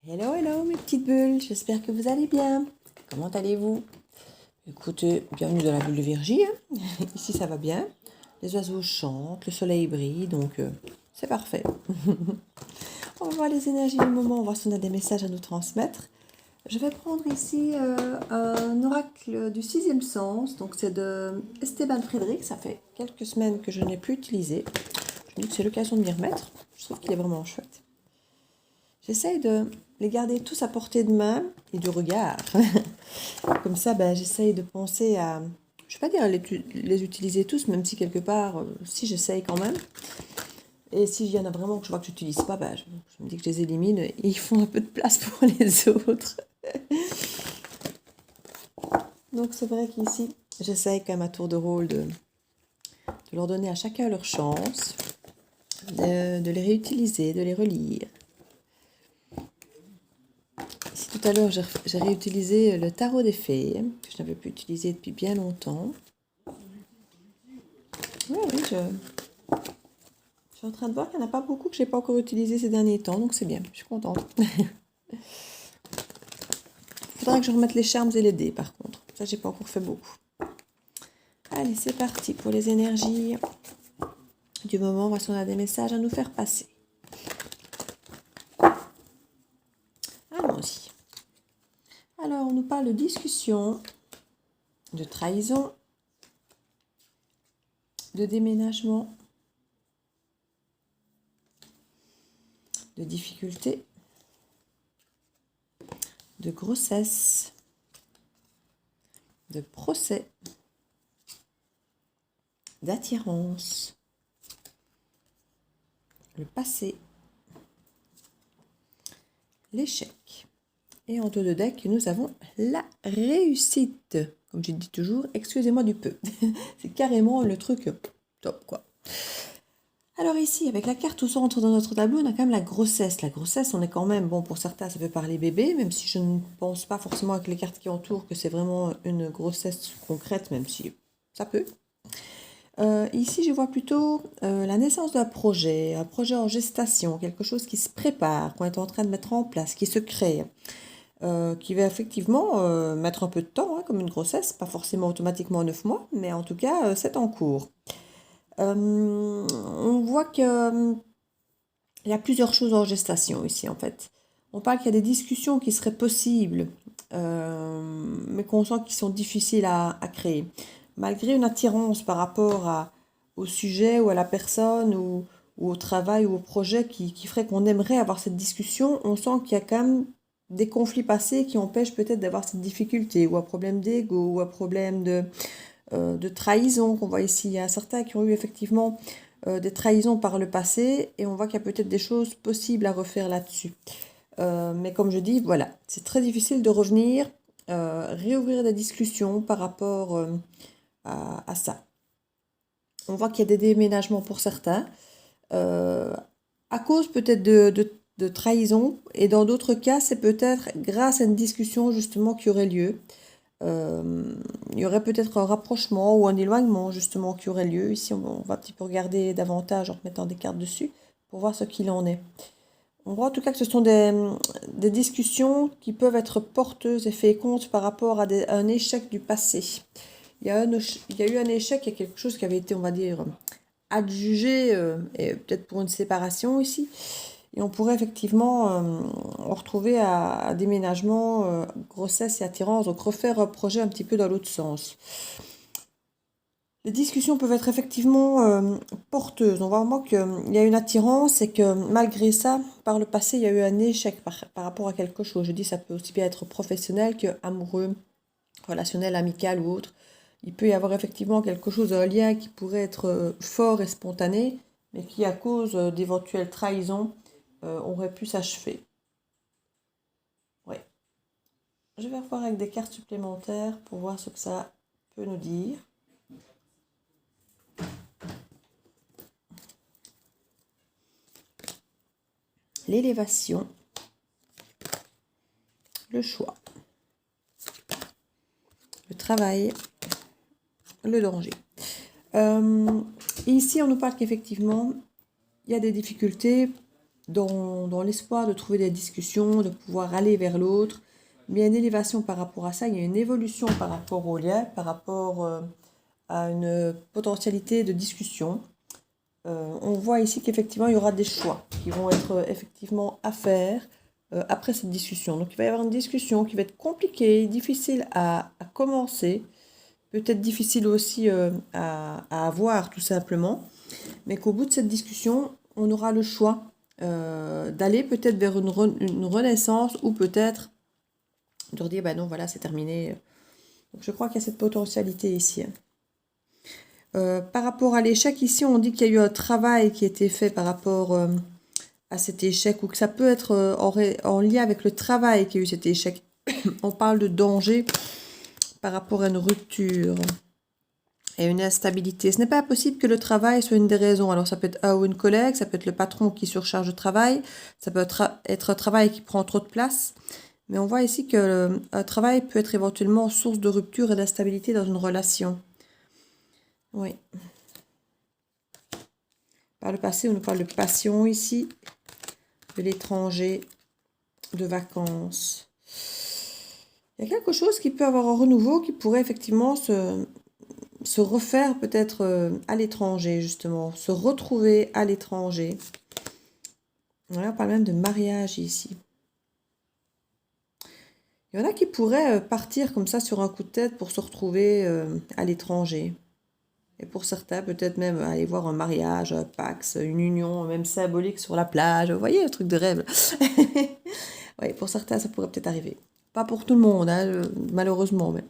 Hello, hello mes petites bulles, j'espère que vous allez bien. Comment allez-vous? Écoutez, bienvenue dans la bulle de Virgie. Ici ça va bien. Les oiseaux chantent, le soleil brille, donc c'est parfait. On va voir les énergies du moment, on va voir si on a des messages à nous transmettre. Je vais prendre ici un oracle du sixième sens, donc c'est de Esteban Frédéric, ça fait quelques semaines que je n'ai plus utilisé. Je me dis que c'est l'occasion de m'y remettre, je trouve qu'il est vraiment chouette. J'essaye de les garder tous à portée de main et du regard. Comme ça, j'essaye de penser à... Je ne vais pas dire les utiliser tous, même si quelque part, si j'essaye quand même. Et s'il y en a vraiment que je vois que je n'utilise pas, je me dis que je les élimine et ils font un peu de place pour les autres. Donc c'est vrai qu'ici, j'essaye quand même à tour de rôle de leur donner à chacun leur chance, de les réutiliser, de les relire. Ici, tout à l'heure, j'ai réutilisé le tarot des fées, que je n'avais plus utilisé depuis bien longtemps. Oui, je suis en train de voir qu'il n'y en a pas beaucoup que je n'ai pas encore utilisé ces derniers temps, donc c'est bien, je suis contente. Il faudra que je remette les charmes et les dés, par contre. Ça, j'ai pas encore fait beaucoup. Allez, c'est parti pour les énergies du moment. On va voir si on a des messages à nous faire passer. Allons-y. Alors, on nous parle de discussion, de trahison, de déménagement, de difficultés, de grossesse, de procès, d'attirance, le passé, l'échec. Et en dos de deck, nous avons la réussite. Comme je dis toujours, excusez-moi du peu. C'est carrément le truc top, quoi. Alors ici, avec la carte au centre dans notre tableau, on a quand même la grossesse. La grossesse, on est quand même, bon, pour certains, ça peut parler bébé, même si je ne pense pas forcément avec les cartes qui entourent que c'est vraiment une grossesse concrète, même si ça peut. Ici, je vois plutôt la naissance d'un projet, un projet en gestation, quelque chose qui se prépare, qu'on est en train de mettre en place, qui se crée, qui va effectivement mettre un peu de temps, hein, comme une grossesse, pas forcément automatiquement 9 mois, mais en tout cas, c'est en cours. On voit que il y a plusieurs choses en gestation ici, en fait. On parle qu'il y a des discussions qui seraient possibles, mais qu'on sent qu'ils sont difficiles à créer. Malgré une attirance par rapport au sujet ou à la personne ou au travail ou au projet qui ferait qu'on aimerait avoir cette discussion, on sent qu'il y a quand même des conflits passés qui empêchent peut-être d'avoir cette difficulté, ou un problème d'ego, ou un problème de trahison qu'on voit ici. Il y a certains qui ont eu effectivement des trahisons par le passé, et on voit qu'il y a peut-être des choses possibles à refaire là-dessus. Mais comme je dis, voilà, c'est très difficile de revenir, réouvrir des discussions par rapport à ça. On voit qu'il y a des déménagements pour certains, à cause peut-être de trahison, et dans d'autres cas, c'est peut-être grâce à une discussion justement qui aurait lieu. Il y aurait peut-être un rapprochement ou un éloignement justement qui aurait lieu. Ici, on va un petit peu regarder davantage en remettant des cartes dessus pour voir ce qu'il en est. On voit en tout cas que ce sont des discussions qui peuvent être porteuses et fécondes par rapport à un échec du passé. Il y a eu un échec, il y a quelque chose qui avait été, on va dire, adjugé, et peut-être pour une séparation ici. Et on pourrait effectivement retrouver à déménagement, grossesse et attirance, donc refaire un projet un petit peu dans l'autre sens. Les discussions peuvent être effectivement porteuses. On voit vraiment qu'il y a une attirance et que malgré ça, par le passé, il y a eu un échec par rapport à quelque chose. Je dis ça peut aussi bien être professionnel que amoureux, relationnel, amical ou autre. Il peut y avoir effectivement quelque chose, un lien qui pourrait être fort et spontané, mais qui, à cause d'éventuelles trahisons, aurait pu s'achever. Oui. Je vais revoir avec des cartes supplémentaires pour voir ce que ça peut nous dire. L'élévation, le choix, le travail, le danger. Et ici, on nous parle qu'effectivement, il y a des difficultés dans l'espoir de trouver des discussions, de pouvoir aller vers l'autre. Mais il y a une élévation par rapport à ça, il y a une évolution par rapport au lien, par rapport à une potentialité de discussion. On voit ici qu'effectivement, il y aura des choix qui vont être effectivement à faire après cette discussion. Donc, il va y avoir une discussion qui va être compliquée, difficile à commencer, peut-être difficile aussi à avoir tout simplement, mais qu'au bout de cette discussion, on aura le choix d'aller peut-être vers une renaissance ou peut-être de redire, ben non, voilà, c'est terminé. Donc, je crois qu'il y a cette potentialité ici. Par rapport à l'échec, ici, on dit qu'il y a eu un travail qui a été fait par rapport à cet échec, ou que ça peut être en lien avec le travail qui a eu cet échec. On parle de danger par rapport à une rupture et une instabilité. Ce n'est pas possible que le travail soit une des raisons. Alors, ça peut être un ou une collègue, ça peut être le patron qui surcharge le travail, ça peut être un travail qui prend trop de place. Mais on voit ici que un travail peut être éventuellement source de rupture et d'instabilité dans une relation. Oui. Par le passé, on nous parle de passion ici, de l'étranger, de vacances. Il y a quelque chose qui peut avoir un renouveau qui pourrait effectivement se refaire peut-être à l'étranger, justement, se retrouver à l'étranger. Voilà, on parle même de mariage ici. Il y en a qui pourraient partir comme ça sur un coup de tête pour se retrouver à l'étranger. Et pour certains, peut-être même aller voir un mariage, un Pax, une union, même symbolique sur la plage. Vous voyez, un truc de rêve. Oui, pour certains, ça pourrait peut-être arriver. Pas pour tout le monde, hein, malheureusement. Mais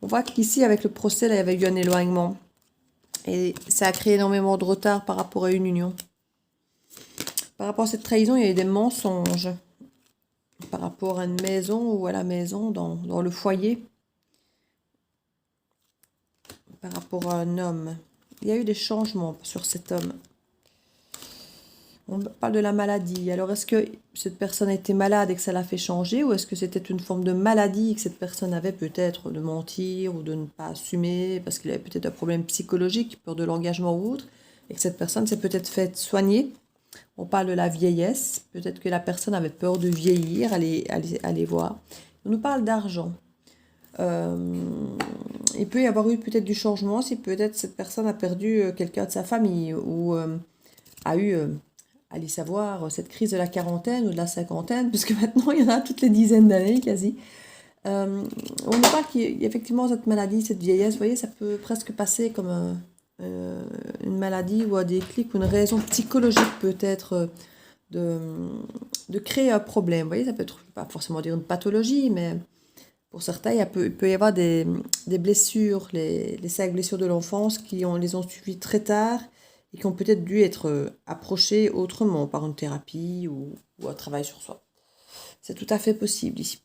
on voit qu'ici, avec le procès, là, il y avait eu un éloignement. Et ça a créé énormément de retard par rapport à une union. Par rapport à cette trahison, il y a eu des mensonges. Par rapport à une maison ou à la maison, dans le foyer. Par rapport à un homme. Il y a eu des changements sur cet homme. On parle de la maladie. Alors, est-ce que cette personne a été malade et que ça l'a fait changer, ou est-ce que c'était une forme de maladie que cette personne avait, peut-être de mentir ou de ne pas assumer parce qu'il avait peut-être un problème psychologique, peur de l'engagement ou autre, et que cette personne s'est peut-être fait soigner. On parle de la vieillesse. Peut-être que la personne avait peur de vieillir, allez voir. On nous parle d'argent. Il peut y avoir eu peut-être du changement si peut-être cette personne a perdu quelqu'un de sa famille ou a eu, allez savoir, cette crise de la quarantaine ou de la cinquantaine, puisque maintenant il y en a toutes les dizaines d'années quasi. On nous parle qu'il y a effectivement cette maladie, cette vieillesse, vous voyez, ça peut presque passer comme une maladie ou un déclic ou une raison psychologique peut-être de créer un problème. Vous voyez, ça peut être pas forcément dire une pathologie, mais pour certains, il peut y avoir des blessures, les 5 blessures de l'enfance les ont suivies très tard et qui ont peut-être dû être approchées autrement par une thérapie ou un travail sur soi. C'est tout à fait possible ici.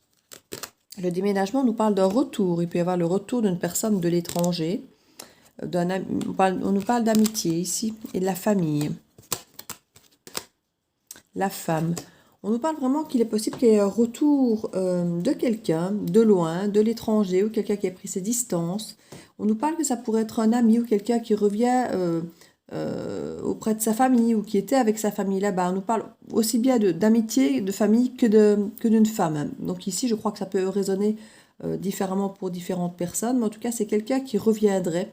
Le déménagement nous parle d'un retour. Il peut y avoir le retour d'une personne de l'étranger. On nous parle d'amitié ici et de la famille. La femme. On nous parle vraiment qu'il est possible qu'il y ait un retour de quelqu'un, de loin, de l'étranger, ou quelqu'un qui a pris ses distances. On nous parle que ça pourrait être un ami ou quelqu'un qui revient auprès de sa famille ou qui était avec sa famille là-bas. On nous parle aussi bien d'amitié, de famille que d'une femme. Donc ici, je crois que ça peut résonner différemment pour différentes personnes, mais en tout cas, c'est quelqu'un qui reviendrait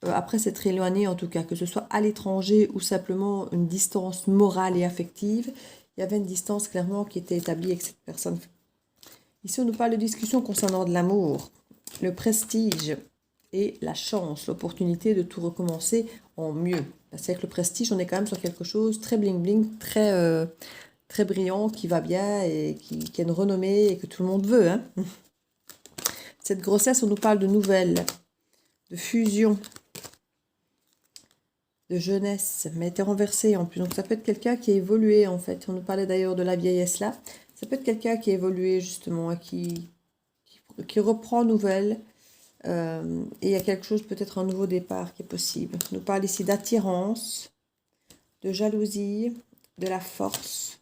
après s'être éloigné, en tout cas, que ce soit à l'étranger ou simplement une distance morale et affective. Il y avait une distance clairement qui était établie avec cette personne. Ici, on nous parle de discussion concernant de l'amour, le prestige et la chance, l'opportunité de tout recommencer en mieux. Parce qu'avec le prestige, on est quand même sur quelque chose très bling-bling, très brillant, qui va bien et qui a une renommée et que tout le monde veut. Hein. Cette grossesse, on nous parle de nouvelles, de fusion, de jeunesse, mais elle était renversée en plus. Donc ça peut être quelqu'un qui a évolué en fait. On nous parlait d'ailleurs de la vieillesse là. Ça peut être quelqu'un qui a évolué justement, qui reprend nouvelle. Et il y a quelque chose, peut-être un nouveau départ qui est possible. On nous parle ici d'attirance, de jalousie, de la force.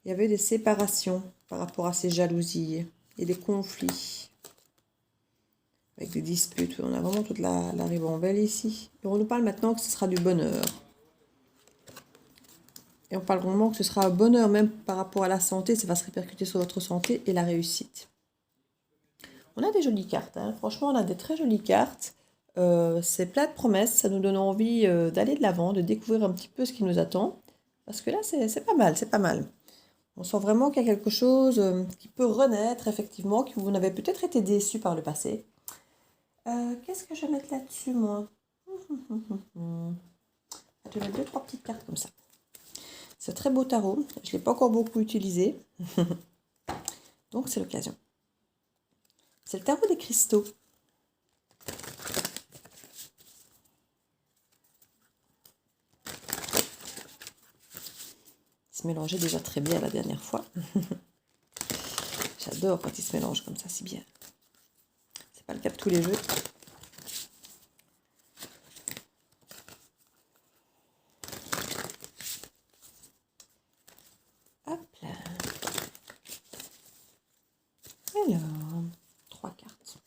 Il y avait des séparations par rapport à ces jalousies et des conflits. Avec des disputes, on a vraiment toute la ribambelle ici. Et on nous parle maintenant que ce sera du bonheur. Et on parle vraiment que ce sera un bonheur, même par rapport à la santé, ça va se répercuter sur votre santé et la réussite. On a des jolies cartes, hein. Franchement, on a des très jolies cartes. C'est plein de promesses, ça nous donne envie d'aller de l'avant, de découvrir un petit peu ce qui nous attend. Parce que là, c'est pas mal, c'est pas mal. On sent vraiment qu'il y a quelque chose qui peut renaître, effectivement, que vous n'avez peut-être été déçu par le passé. Qu'est-ce que je vais mettre là-dessus, moi? Je vais mettre deux, trois petites cartes comme ça. C'est un très beau tarot. Je ne l'ai pas encore beaucoup utilisé. Donc, c'est l'occasion. C'est le tarot des cristaux. Il se mélangeait déjà très bien la dernière fois. J'adore quand il se mélange comme ça, si bien. C'est pas le cas de tous les jeux. Hop là. Alors, trois cartes.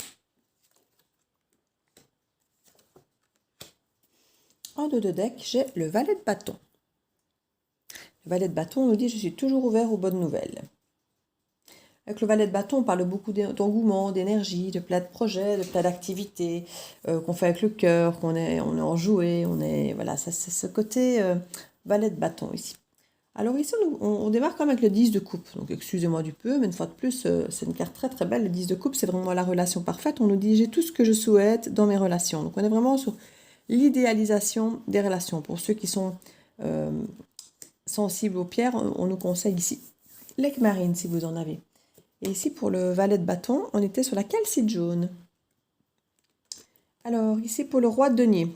En dos de deck, j'ai le valet de bâton. Le valet de bâton nous dit « Je suis toujours ouvert aux bonnes nouvelles ». Avec le valet de bâton, on parle beaucoup d'engouement, d'énergie, de plein de projets, de plein d'activités qu'on fait avec le cœur, on est enjoué, voilà, ça, c'est ce côté valet de bâton ici. Alors ici, on démarre quand même avec le 10 de coupe. Donc excusez-moi du peu, mais une fois de plus, c'est une carte très très belle. Le 10 de coupe, c'est vraiment la relation parfaite. On nous dit « J'ai tout ce que je souhaite dans mes relations ». Donc on est vraiment sur l'idéalisation des relations. Pour ceux qui sont sensibles aux pierres, on nous conseille ici l'Eckmarine si vous en avez. Et ici, pour le valet de bâton, on était sur la calcite jaune. Alors, ici, pour le roi de denier.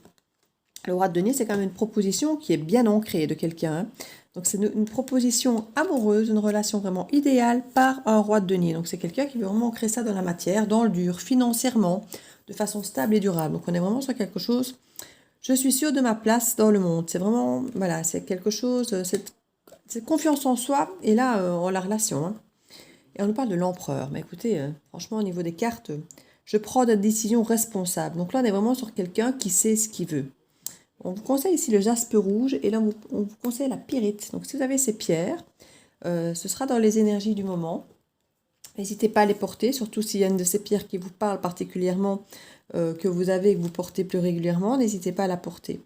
Le roi de denier, c'est quand même une proposition qui est bien ancrée de quelqu'un. Hein. Donc, c'est une proposition amoureuse, une relation vraiment idéale par un roi de denier. Donc, c'est quelqu'un qui veut vraiment ancrer ça dans la matière, dans le dur, financièrement, de façon stable et durable. Donc, on est vraiment sur quelque chose. Je suis sûre de ma place dans le monde. C'est vraiment, voilà, c'est quelque chose, c'est confiance en soi et là, en la relation. Hein. Et on nous parle de l'empereur. Mais écoutez, franchement, au niveau des cartes, je prends des décisions responsables. Donc là, on est vraiment sur quelqu'un qui sait ce qu'il veut. On vous conseille ici le jaspe rouge et là, on vous conseille la pyrite. Donc si vous avez ces pierres, ce sera dans les énergies du moment. N'hésitez pas à les porter, surtout s'il y a une de ces pierres qui vous parle particulièrement, que vous avez et que vous portez plus régulièrement, n'hésitez pas à la porter.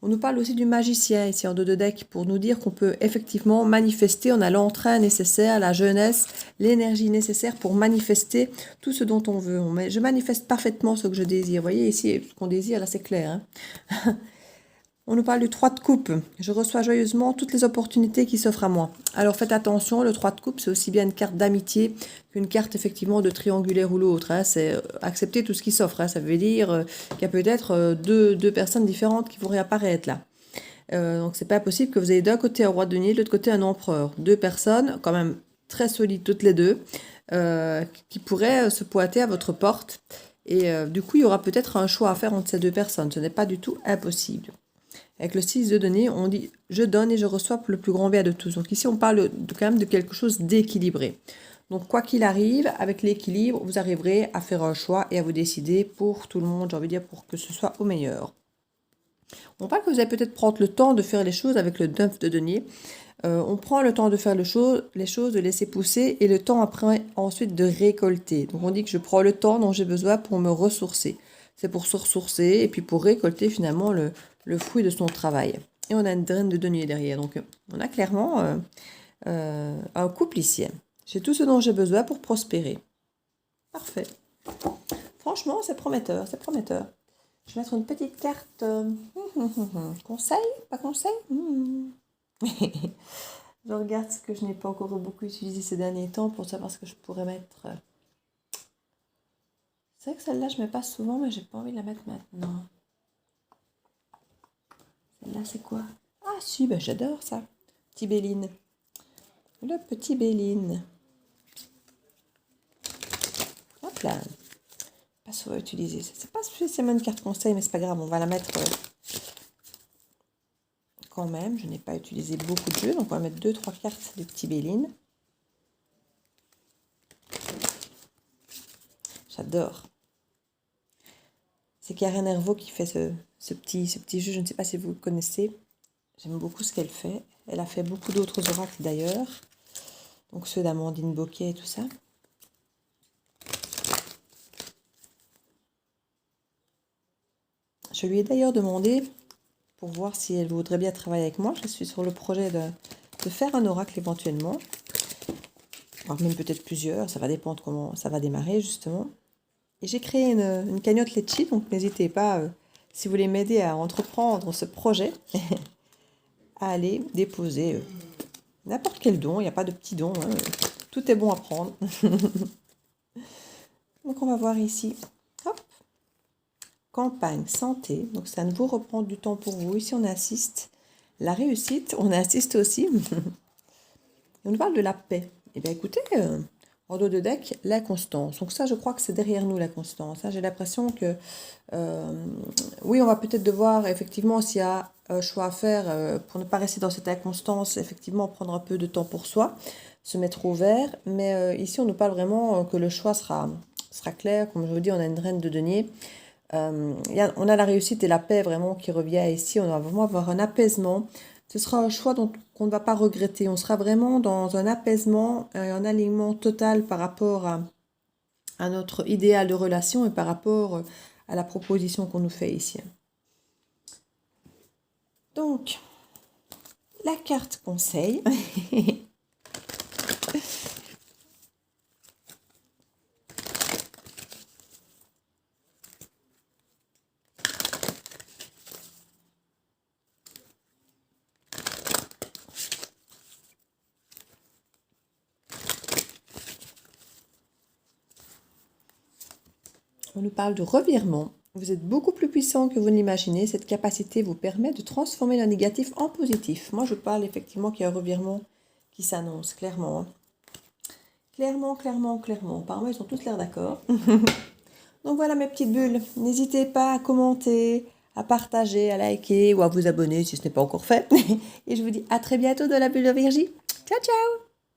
On nous parle aussi du magicien ici en dos de deck pour nous dire qu'on peut effectivement manifester, on a l'entrain nécessaire, la jeunesse, l'énergie nécessaire pour manifester tout ce dont on veut. Je manifeste parfaitement ce que je désire. Vous voyez ici, ce qu'on désire, là c'est clair. Hein. On nous parle du 3 de coupe. Je reçois joyeusement toutes les opportunités qui s'offrent à moi. Alors faites attention, le 3 de coupe, c'est aussi bien une carte d'amitié qu'une carte effectivement de triangulaire ou l'autre. Hein. C'est accepter tout ce qui s'offre. Hein. Ça veut dire qu'il y a peut-être deux personnes différentes qui vont réapparaître là. Donc c'est pas possible que vous ayez d'un côté un roi de denier, de l'autre côté un empereur. Deux personnes, quand même très solides toutes les deux, qui pourraient se pointer à votre porte. Et du coup, il y aura peut-être un choix à faire entre ces deux personnes. Ce n'est pas du tout impossible. Avec le 6 de denier, on dit « je donne et je reçois pour le plus grand bien de tous ». Donc ici, on parle quand même de quelque chose d'équilibré. Donc quoi qu'il arrive, avec l'équilibre, vous arriverez à faire un choix et à vous décider pour tout le monde, j'ai envie de dire, pour que ce soit au meilleur. On parle que vous allez peut-être prendre le temps de faire les choses avec le 9 de denier. On prend le temps de faire les choses, de laisser pousser et le temps après ensuite de récolter. Donc on dit que je prends le temps dont j'ai besoin pour me ressourcer. C'est pour se ressourcer et puis pour récolter finalement le fruit de son travail. Et on a une draine de denier derrière. Donc on a clairement un couple ici. J'ai tout ce dont j'ai besoin pour prospérer. Parfait. Franchement, c'est prometteur, c'est prometteur. Je vais mettre une petite carte. Conseil? Pas conseil? Je regarde ce que je n'ai pas encore beaucoup utilisé ces derniers temps pour savoir ce que je pourrais mettre. C'est vrai que celle-là, je ne mets pas souvent, mais j'ai pas envie de la mettre maintenant. Celle-là, c'est quoi? Ah si, ben j'adore ça. Petit Béline. Le petit Béline. Hop là. Pas souvent utilisé. C'est pas spécialement une carte conseil, mais c'est pas grave. On va la mettre quand même. Je n'ai pas utilisé beaucoup de jeux, donc on va mettre 2-3 cartes de petit Béline. J'adore. C'est Karen Hervaux qui fait ce petit jeu. Je ne sais pas si vous le connaissez. J'aime beaucoup ce qu'elle fait. Elle a fait beaucoup d'autres oracles d'ailleurs. Donc ceux d'Amandine Bocquet et tout ça. Je lui ai d'ailleurs demandé pour voir si elle voudrait bien travailler avec moi. Je suis sur le projet de faire un oracle éventuellement. Alors même peut-être plusieurs, ça va dépendre comment ça va démarrer justement. Et j'ai créé une cagnotte Litchi, donc n'hésitez pas, si vous voulez m'aider à entreprendre ce projet, à aller déposer n'importe quel don, il n'y a pas de petit don, hein. Tout est bon à prendre. Donc on va voir ici, hop, campagne, santé, donc ça ne vous reprend du temps pour vous. Ici on assiste, la réussite, on assiste aussi. On nous parle de la paix. Eh bien écoutez, en dos de deck, la constance. Donc ça, je crois que c'est derrière nous la constance. Hein. J'ai l'impression que, oui, on va peut-être devoir, effectivement, s'il y a un choix à faire, pour ne pas rester dans cette inconstance, effectivement, prendre un peu de temps pour soi, se mettre au vert. Mais ici, on nous parle vraiment que le choix sera clair. Comme je vous dis, on a une reine de denier. On a la réussite et la paix vraiment qui revient ici. On va vraiment avoir un apaisement. Ce sera un choix qu'on ne va pas regretter. On sera vraiment dans un apaisement et un alignement total par rapport à notre idéal de relation et par rapport à la proposition qu'on nous fait ici. Donc, la carte conseil. On nous parle de revirement. Vous êtes beaucoup plus puissant que vous n'imaginez. Cette capacité vous permet de transformer le négatif en positif. Moi, je parle effectivement qu'il y a un revirement qui s'annonce, clairement. Hein. Clairement, clairement, clairement. Apparemment, ils ont tous l'air d'accord. Donc voilà mes petites bulles. N'hésitez pas à commenter, à partager, à liker ou à vous abonner si ce n'est pas encore fait. Et je vous dis à très bientôt dans la bulle de Virgie. Ciao, ciao!